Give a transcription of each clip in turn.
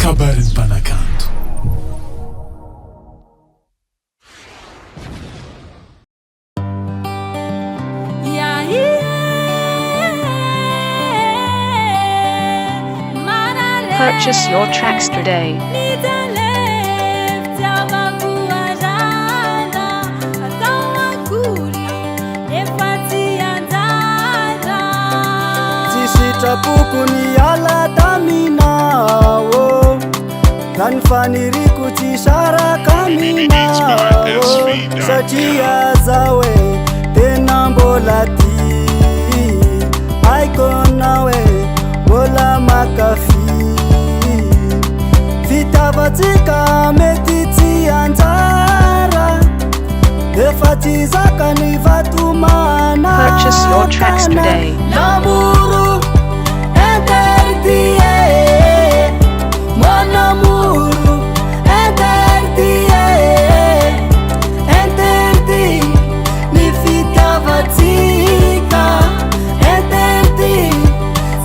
KABARON'NY MPANAKANTO. Purchase your tracks today. Sitrapokony ala taminao Rany faniriako tsy saraka aminao Satria zaho hoe tena mbola ty Haiko anao hoe mbola makafy Fitiavatsika mety tsy anjara Efa tsy zaka ny vatomana Purchase your tracks today. L'amour interdit, mon amour interdit, interdit, ni fitiavatsika interdit,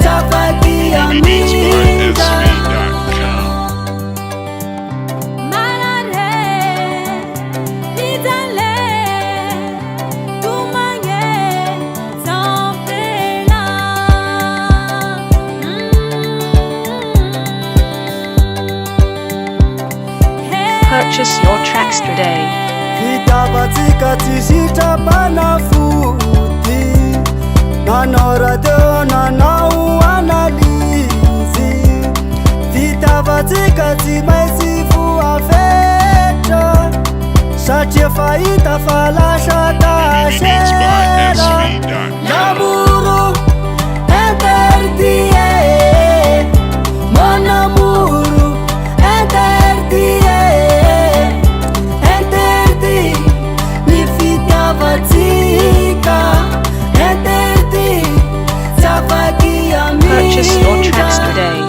zavaky amiga. Purchase your tracks today. Fitiavatsika tsy sitrapana foty Nanao radio, nanao analizy Fitiavatsika tsy maintsy voafetra Satria fahita fa lasa tasera L'amour interdit, mon amour interdit Purchase your tracks today.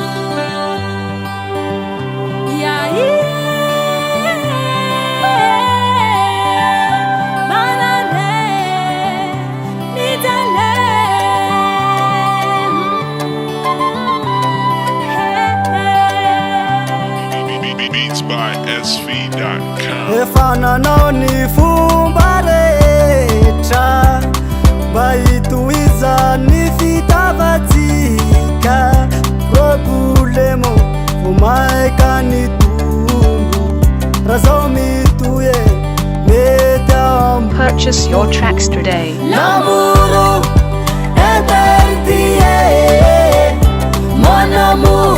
Beats by SV.com. Efa nanao ny fomba rehetra Mba hitohiza ny fitiavatsika Problemo vo maika ny tombo Raha zaho mitohy mety ambo Purchase your tracks today. L'amour interdit, mon amour